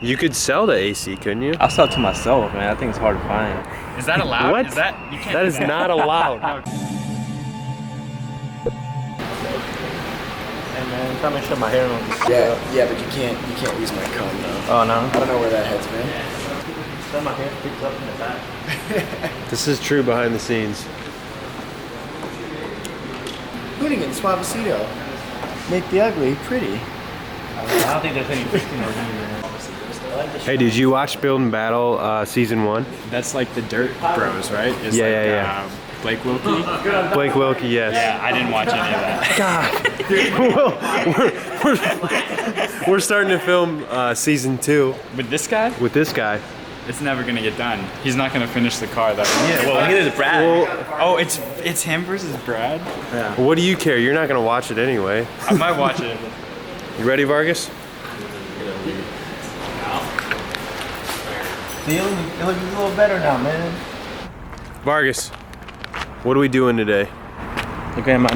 You could sell the AC, couldn't you? I'll sell it to myself, man. I think it's hard to find. Is that allowed? What? Is that you can't? That is not allowed. Hey man, I'm trying to shut my hair on. Yeah, but you can't use my comb though. Oh no. I don't know where that head's been. Shut my hair sticks up in the back. This is true behind the scenes. Hoonigan, Suavecito. Make the ugly pretty. I don't think there's any fixing over here. Hey, did you watch Build and Battle season 1? That's like the Dirt Bros, right? It's Yeah. Blake Wilkie. Blake Wilkie, yes. Yeah, I didn't watch any of that. Well, we're starting to film season 2 With this guy, with this guy. it's never gonna get done. He's not gonna finish the car. That Yeah, well, neither is Brad. Well, Oh, it's him versus Brad. what do you care? You're not gonna watch it anyway. I might watch it. You ready, Vargas? See, it looks a little better now, man. Vargas, what are we doing today? Look at my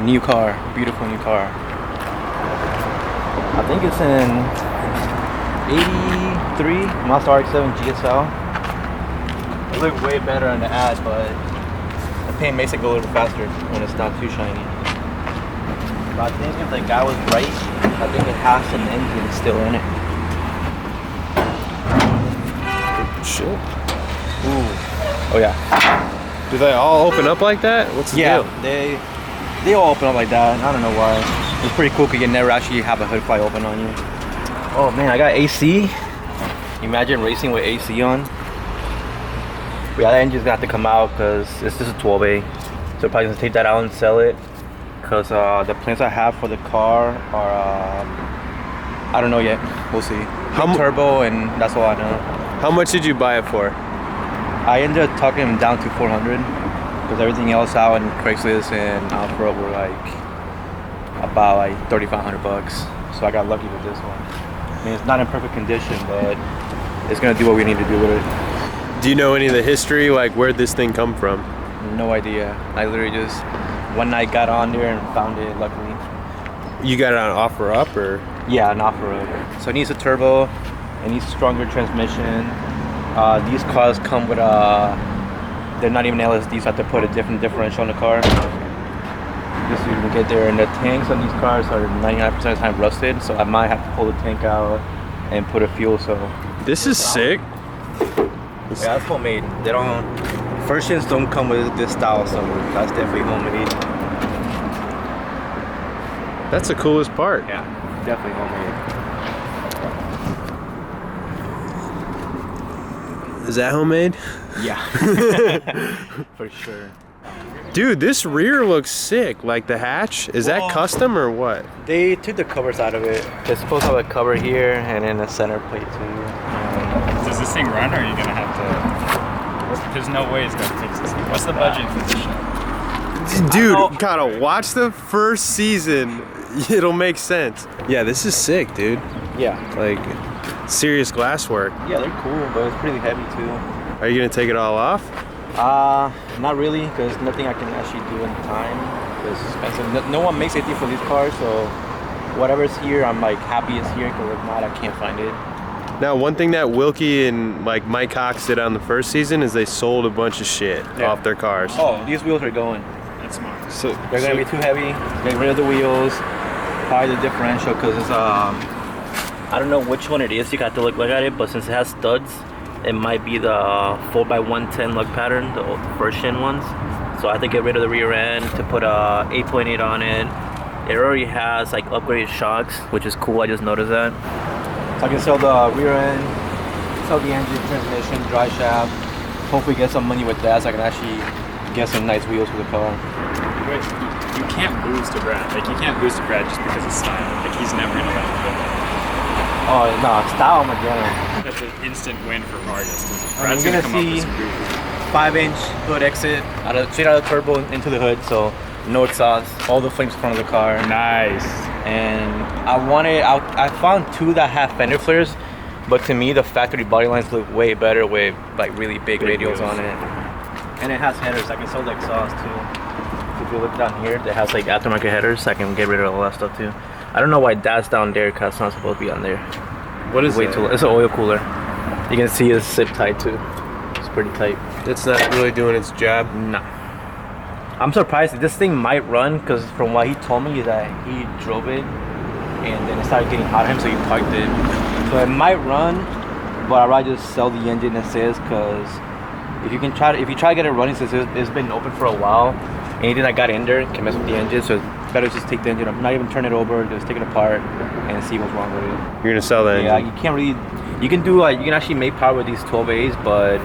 new car, beautiful new car. I think it's in 83 Mazda Rx-7 GSL. It looks way better on the ad, but the paint makes it go a little faster when it's not too shiny. But I think if the guy was right, I think it has an engine still in it. Shit. Ooh. Oh yeah. Do they all open up like that? What's the deal? they all open up like that. I don't know why. It's pretty cool because you never actually have a hood fly open on you. Oh man, I got AC. Imagine racing with AC on. But yeah, that engine's gonna have to come out because it's just a 12A. So probably gonna take that out and sell it. Because the plans I have for the car are, I don't know yet. We'll see. How Turbo, and that's all I know. How much did you buy it for? I ended up talking him down to 400 because everything else out in Craigslist and Alpha were about 3,500 bucks. So I got lucky with this one. I mean, it's not in perfect condition, but it's gonna do what we need to do with it. Do you know any of the history, like where'd this thing come from? No idea. I literally just one night got on there and found it. Luckily. You got it on offer up or? Yeah, an off-road. So it needs a turbo. It needs a stronger transmission. These cars come with they're not even LSD, so I have to put a different differential in the car. Just so you can get there. And the tanks on these cars are 99% of the time rusted, so I might have to pull the tank out and put a fuel cell. This is sick. Yeah, that's homemade. They don't. Versions don't come with this style, so that's definitely homemade. That's the coolest part. Yeah, definitely homemade. Is that homemade? Yeah, for sure. Dude, this rear looks sick. Like the hatch, is that custom or what? They took the covers out of it. It's supposed to have a cover here and then a center plate too. Does this thing run, or are you gonna have to? There's no way it's gonna fix this thing. What's the budget for this shit? Dude, gotta watch the first season. It'll make sense. Yeah, this is sick, dude. Yeah. Like serious glass work. Yeah, they're cool, but it's pretty heavy too. Are you gonna take it all off? Not really, because nothing I can actually do in time. It's expensive. No one makes anything for these cars, so whatever's here, I'm like happy it's here. Because if not, I can't find it. Now, one thing that Wilkie and like Mike Cox did on the first season is they sold a bunch of shit off their cars. Oh, these wheels are going. That's smart. So They're gonna be too heavy. Get rid of the wheels. Probably the differential, because it's I don't know which one it is. You got to look at it, but since it has studs, it might be the 4x110 lug pattern, the old first gen ones. So I have to get rid of the rear end to put a 8.8 on it. It already has like upgraded shocks, which is cool. I just noticed that. So I can sell the rear end, sell the engine, transmission, dry shaft. Hopefully get some money with that, so I can actually get some nice wheels for the car. Wait, you can't lose to Brad. Like you can't lose to Brad just because of style. Like he's never gonna let you go. Oh no, style I'm again. That's an instant win for Vargas. I'm Brad's gonna come up see with some goofy. 5-inch hood exit, straight out of the turbo into the hood, so no exhaust, all the flames in front of the car. Nice. And I found two that have fender flares, but to me the factory body lines look way better with like really big radials on it. And it has headers. I can sell the exhaust too. If you look down here, it has like aftermarket headers. I can get rid of all that stuff too. I don't know why that's down there, because it's not supposed to be on there. What is Way it? too. It's an oil cooler. You can see it's zip tight too. It's pretty tight. It's not really doing its job. Nah. I'm surprised. This thing might run because from what he told me that he drove it and then it started getting hot on him, so he parked it. So it might run, but I'd rather just sell the engine as is because if you try to get it running since it's been open for a while, anything that got in there can mess with the engine. So it's better just take the engine up, not even turn it over, just take it apart and see what's wrong with it. You're gonna sell that Yeah, engine? you can't really. You can do you can actually make power with these 12As, but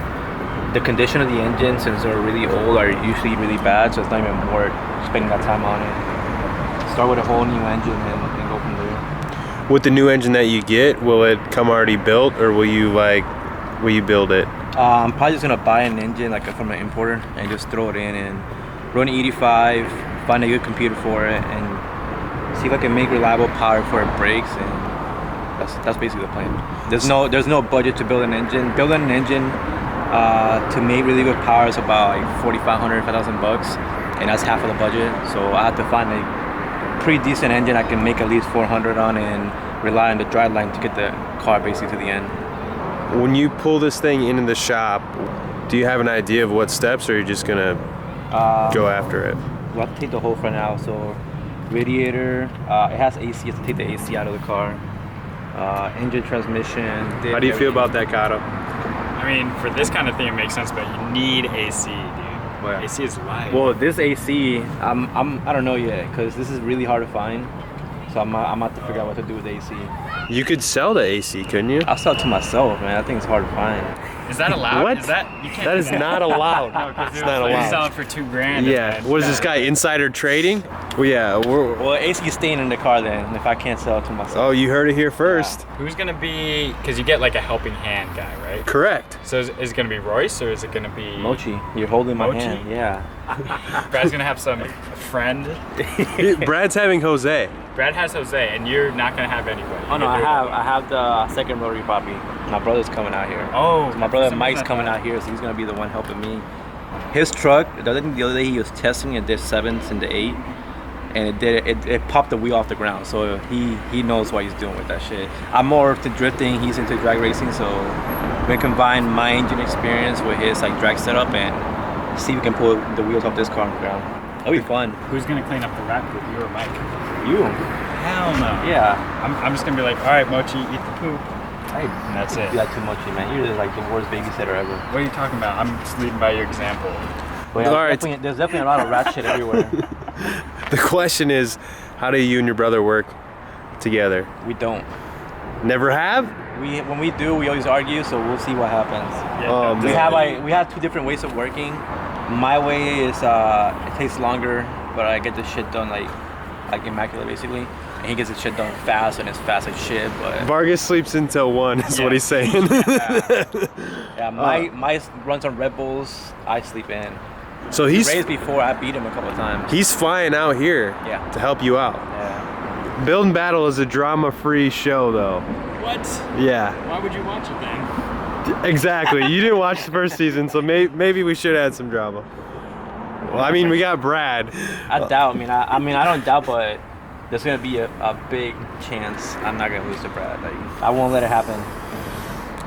the condition of the engine, since they're really old, are usually really bad. So it's not even worth spending that time on it. Start with a whole new engine and go from there. With the new engine that you get, will it come already built, or will you build it? I'm probably just gonna buy an engine from an importer and just throw it in and run 85, find a good computer for it, and see if I can make reliable power before it breaks. And that's basically the plan. There's no budget to build an engine. Building an engine to make really good power is about like $4,500, $5,000, and that's half of the budget. So I have to find a pretty decent engine I can make at least 400 on and rely on the driveline to get the car basically to the end. When you pull this thing into the shop, do you have an idea of what steps, or are you just gonna go after it? We'll have to take the whole front out. So radiator, it has AC. You have to take the AC out of the car. Engine, transmission. How do you feel about that, Kato? I mean, for this kind of thing, it makes sense, but you need AC, dude. Well, AC is life. Well, this AC, I don't know yet, because this is really hard to find. So I'm about to figure out what to do with the AC. You could sell the AC, couldn't you? I'll sell it to myself, man. I think it's hard to find. Is that allowed? What? Is that you can't? That do is not allowed. No, because It's not you allowed. sell it for $2,000. Yeah. What is this guy, insider trading? Well, yeah. Well, AC is staying in the car then, if I can't sell it to myself. Oh, you heard it here first. Who's gonna be? Because you get like a helping hand guy, right? Correct. So is it gonna be Royce or is it gonna be Mochi, you're holding my Mochi? hand. Yeah. Brad's gonna have some friend. Brad's having Jose. Brad has Jose, and you're not gonna have anybody. Oh no, You're I have the second Rotary Papi. My brother's coming out here. Oh, So my brother for some Mike's reason I coming thought- out here, so he's gonna be the one helping me. His truck, the other day he was testing it, did 7s and the 8, and it popped the wheel off the ground. So he knows what he's doing with that shit. I'm more into drifting, he's into drag racing, so we combine my engine experience with his like drag setup and see if we can pull the wheels off this car on the ground. That'll be fun. Who's gonna clean up the rat poop? You or Mike? You? Hell no. Yeah. I'm just gonna be like, all right, Mochi, eat the poop. Hey, And that's it. do that too much, man. You're just like the worst babysitter ever. What are you talking about? I'm just leading by your example. But yeah, All right. there's definitely a lot of rat shit everywhere. The question is, how do you and your brother work together? We don't. Never have? When we do, we always argue. So we'll see what happens. Oh, We man. have two different ways of working. My way is it takes longer, but I get the shit done like immaculate basically. And he gets the shit done fast, and it's fast as shit. But Vargas sleeps until 1 is what he's saying. yeah, my runs on Red Bulls. I sleep in. So He he's raised before. I beat him a couple of times. he's flying out here Yeah. to help you out. Yeah. Build and Battle is a drama-free show, though. What? Yeah, Why would you watch it then? exactly. You didn't watch the first season, so maybe we should add some drama. Well, I mean, we got Brad. I doubt. I mean, I don't doubt, but there's gonna be a big chance I'm not gonna lose to Brad. Like, I won't let it happen.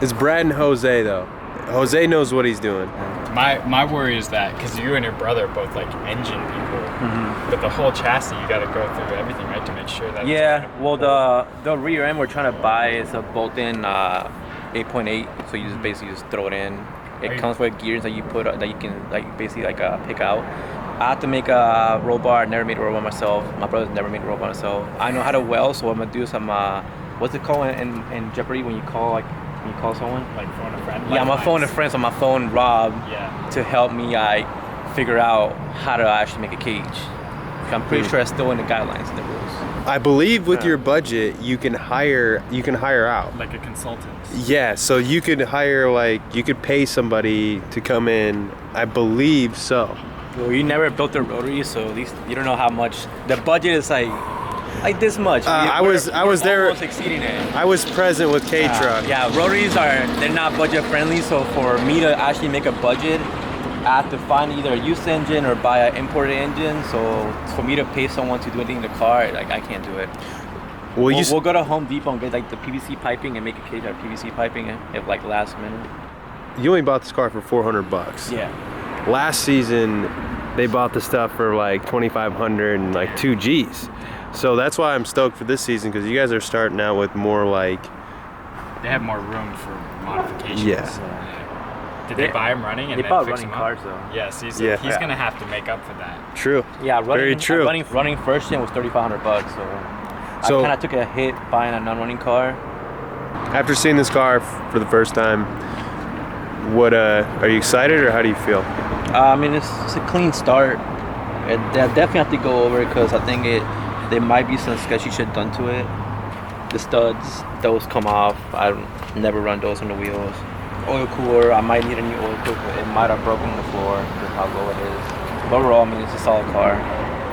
It's Brad and Jose, though. Jose knows what he's doing. My worry is that because you and your brother are both like engine people, but the whole chassis you got to go through everything, right, to make sure that. Yeah. Well, the rear end we're trying to buy is a bolt-in 8.8, so you just basically just throw it in. Are It you- comes with gears that you put that you can like basically like pick out. I have to make a roll bar. I never made a roll bar myself. My brother's never made a roll bar myself. I know how to weld, so I'm gonna do some what's it called in Jeopardy when you call someone? Like phone a friend. Yeah, I'm gonna phone a friend, so my phone Rob Yeah. to help me figure out how to actually make a cage. I'm pretty sure it's still in the guidelines and the rules. I believe with your budget, you can hire out. Like a consultant. Yeah, so you could hire you could pay somebody to come in. I believe so. Well, you never built a Rotary, so at least you don't know how much. The budget is like this much. I was there- almost exceeding it. I was present with K-Truck. Yeah, Rotaries they're not budget friendly, so for me to actually make a budget, I have to find either a used engine or buy an imported engine. So for me to pay someone to do anything in the car, like I can't do it. Well, We'll go to Home Depot and get like the PVC piping and make a cage out of PVC piping if like last minute. you only bought this car for $400. Yeah. Last season, they bought the stuff for like $2,500 and like 2 G's. So that's why I'm stoked for this season, because you guys are starting out with more like. They have more room for modifications. Yeah. Did they buy him running and They then bought fix running him up? cars though. Yes, he's Yeah. gonna have to make up for that. True. Yeah, running, Very true. Running first gen was $3,500, so I kind of took a hit buying a non-running car. After seeing this car for the first time, what are you excited, or how do you feel? I mean, it's a clean start. They definitely have to go over it because I think there might be some sketchy shit done to it. The studs, those come off. I never run those on the wheels. Oil cooler, I might need a new oil cooler. It might have broken the floor with how low it is. But overall, I mean, it's a solid car.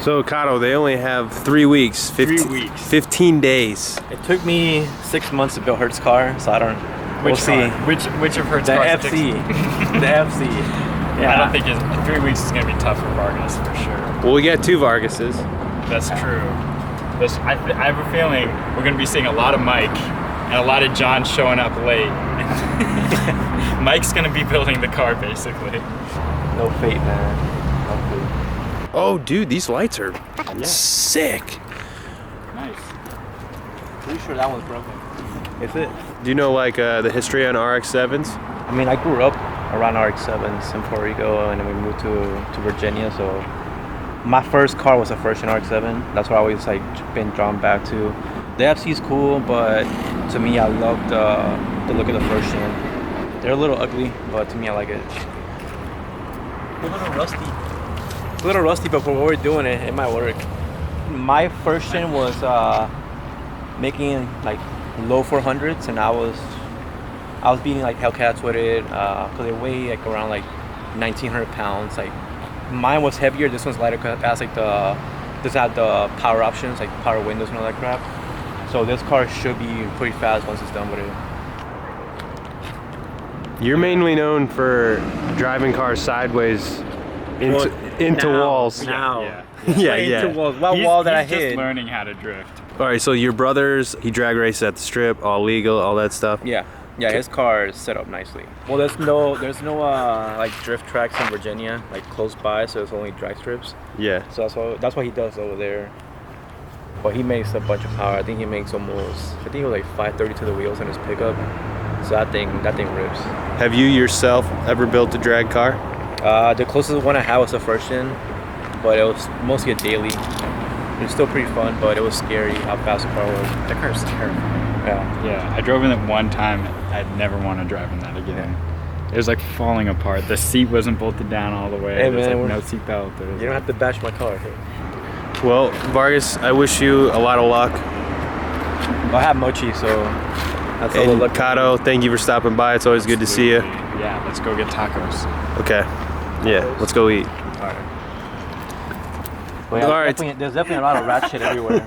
So, Kato, they only have 3 weeks. 15 days. It took me 6 months to build Hertz car, so I don't. We'll see. Which of her The FC. The FC. Yeah, I don't think 3 weeks is gonna be tough for Vargas for sure. Well, we got 2 Vargases. That's true. I have a feeling we're gonna be seeing a lot of Mike and a lot of John showing up late. Mike's gonna be building the car basically. No fate, man. No fate. Oh, dude, these lights are sick. Nice. Pretty sure that one's broken. Is it? Do you know like the history on RX-7s? I mean, I grew up around Rx-7s in Puerto Rico, and then we moved to Virginia. So my first car was a first gen Rx-7. That's what I always like been drawn back to. The FC is cool, but to me, I love the look of the first gen. They're a little ugly, but to me, I like it. A little rusty. It's a little rusty, but for what we're doing, it might work. My first gen was making like low 400s, and I was beating like Hellcats with it because they weigh like around like 1,900 pounds. Like mine was heavier. This one's lighter because it has like does have the power options, like power windows and all that crap. So this car should be pretty fast once it's done with it. You're mainly known for driving cars sideways into walls. Now. Yeah, Into walls. What wall did I He's just hit? learning how to drift. All right, so your brothers, he drag races at the strip, all legal, all that stuff. Yeah, his car is set up nicely. Well, there's no like drift tracks in Virginia, like close by, so it's only drag strips. Yeah. So that's what he does over there. But he makes a bunch of power. I think he makes it was like 530 to the wheels in his pickup. So that thing rips. Have you yourself ever built a drag car? The closest one I had was the first gen, but it was mostly a daily. It was still pretty fun, but it was scary how fast the car was. That car's terrifying. Yeah. I drove in it one time. I'd never want to drive in that again. It was like falling apart. The seat wasn't bolted down all the way. Hey, There's man, like no seat belt. You don't have to bash my car. Well, Vargas, I wish you a lot of luck. I have mochi, so that's all the And luck. Kato, thank you for stopping by. It's always good to see you. Yeah, let's go get tacos. Okay. Yeah, let's go eat. Well, All right. there's definitely a lot of rat shit everywhere.